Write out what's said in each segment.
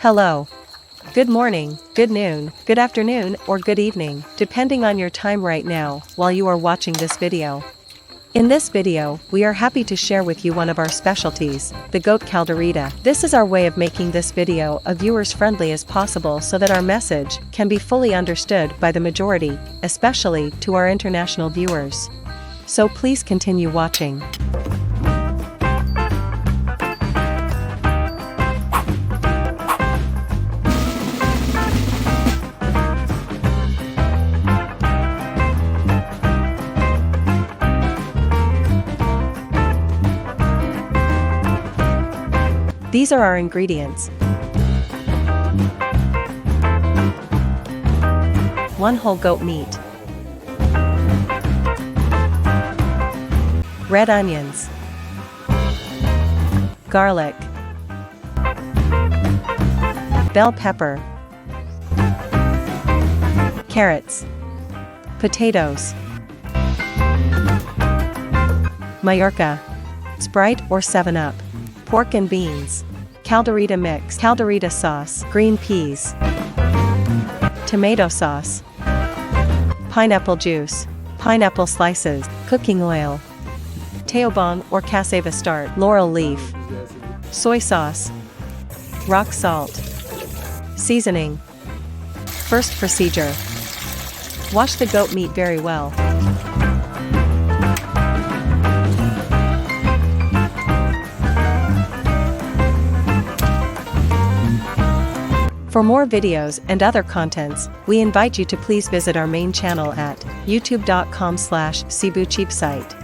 Hello. Good morning, good noon, good afternoon, or good evening, depending on your time right now while you are watching this video. In this video, we are happy to share with you one of our specialties, the goat Kaldereta. This is our way of making this video as viewers-friendly as possible so that our message can be fully understood by the majority, especially to our international viewers. So please continue watching. These are our ingredients. 1 whole goat meat, red onions, garlic, bell pepper, carrots, potatoes, Mallorca, Sprite or 7-Up, pork and beans, Kaldereta mix, Kaldereta sauce, green peas, tomato sauce, pineapple juice, pineapple slices, cooking oil, teobong or cassava starch, laurel leaf, soy sauce, rock salt, seasoning. First procedure. Wash the goat meat very well. For more videos and other contents, we invite you to please visit our main channel at youtube.com/Cebucheapsite.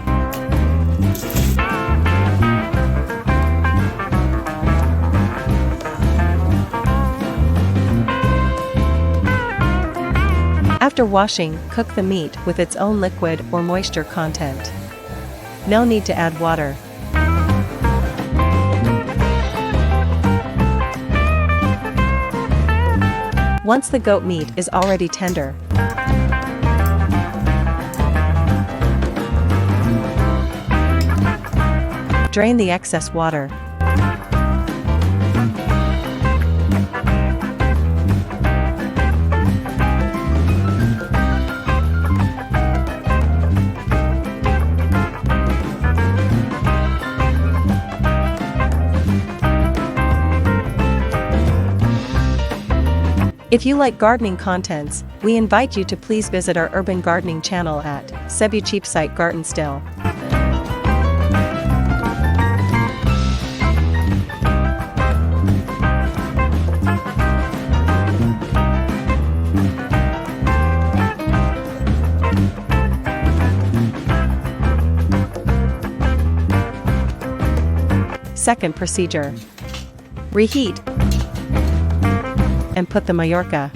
After washing, cook the meat with its own liquid or moisture content. No need to add water. Once the goat meat is already tender, drain the excess water. If you like gardening contents, we invite you to please visit our urban gardening channel at Cebucheapsite Gartenstil. Second procedure. Reheat and put the Mallorca,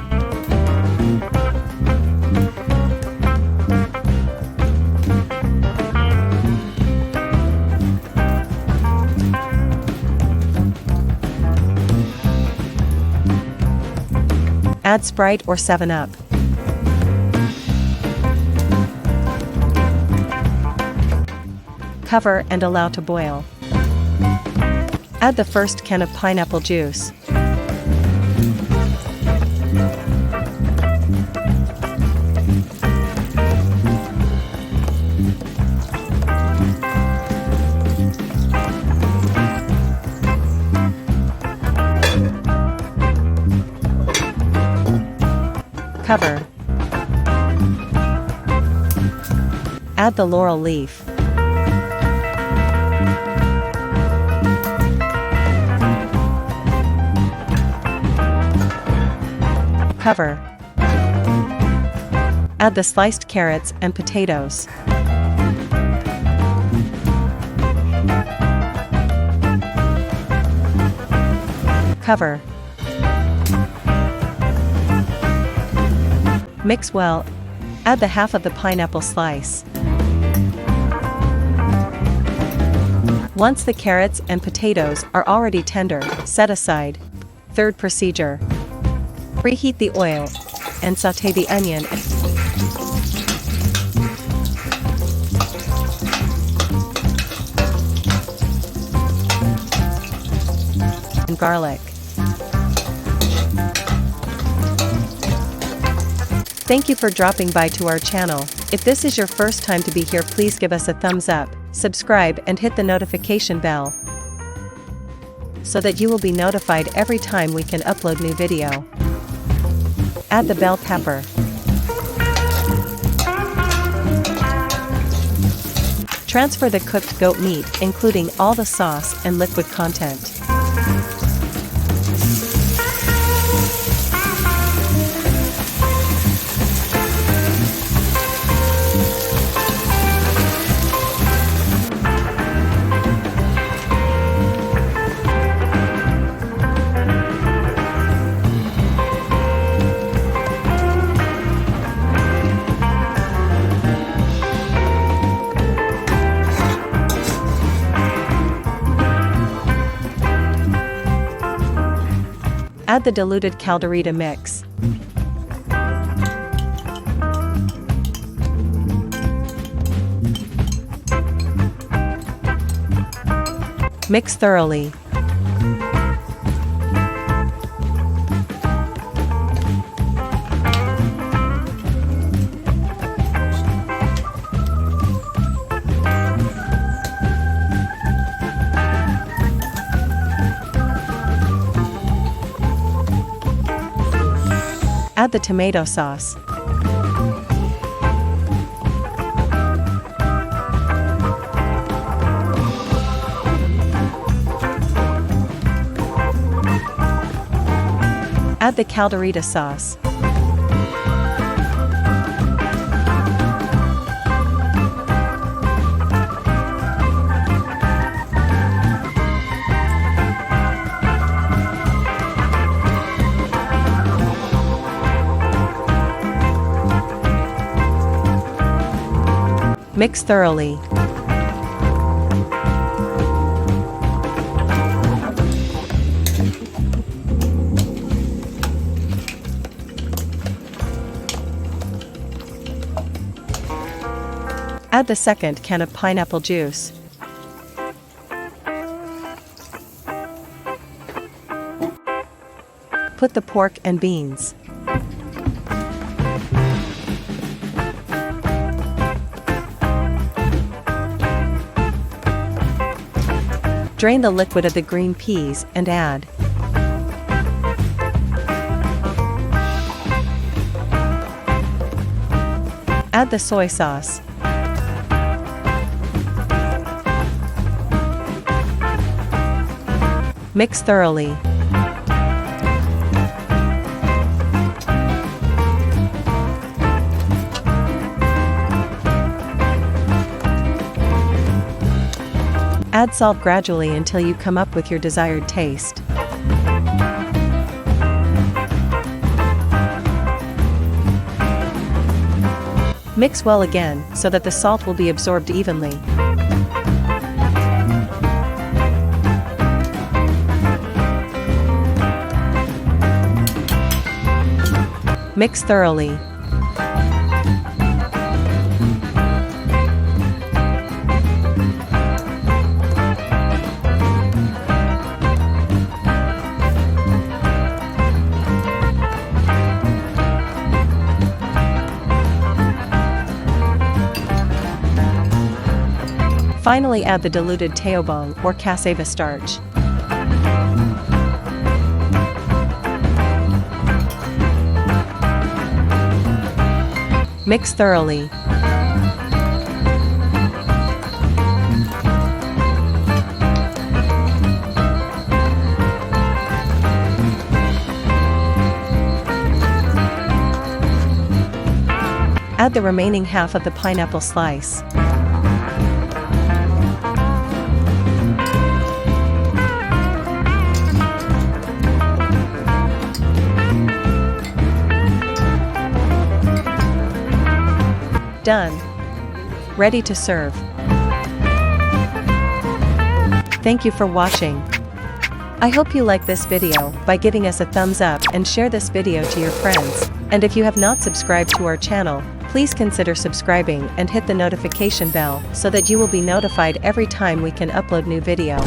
add Sprite or 7-Up. Cover and allow to boil. Add the first can of pineapple juice. Cover. Add the laurel leaf. Cover. Add the sliced carrots and potatoes. Cover. Mix well. Add the half of the pineapple slice. Once the carrots and potatoes are already tender, set aside. Third procedure. Preheat the oil and sauté the onion and garlic. Thank you for dropping by to our channel. If this is your first time to be here, please give us a thumbs up, subscribe and hit the notification bell so that you will be notified every time we can upload new video. Add the bell pepper. Transfer the cooked goat meat, including all the sauce and liquid content. Add the diluted Kaldereta mix. Mix thoroughly. Add the tomato sauce. Add the Kaldereta sauce. Mix thoroughly. Add the second can of pineapple juice. Put the pork and beans. Drain the liquid of the green peas and add the soy sauce. Mix thoroughly. Add salt gradually until you come up with your desired taste. Mix well again so that the salt will be absorbed evenly. Mix thoroughly. Finally, add the diluted teobong or cassava starch. Mix thoroughly. Add the remaining half of the pineapple slice. Done. Ready to serve. Thank you for watching. I hope you like this video by giving us a thumbs up and share this video to your friends. And if you have not subscribed to our channel, please consider subscribing and hit the notification bell so that you will be notified every time we can upload new video.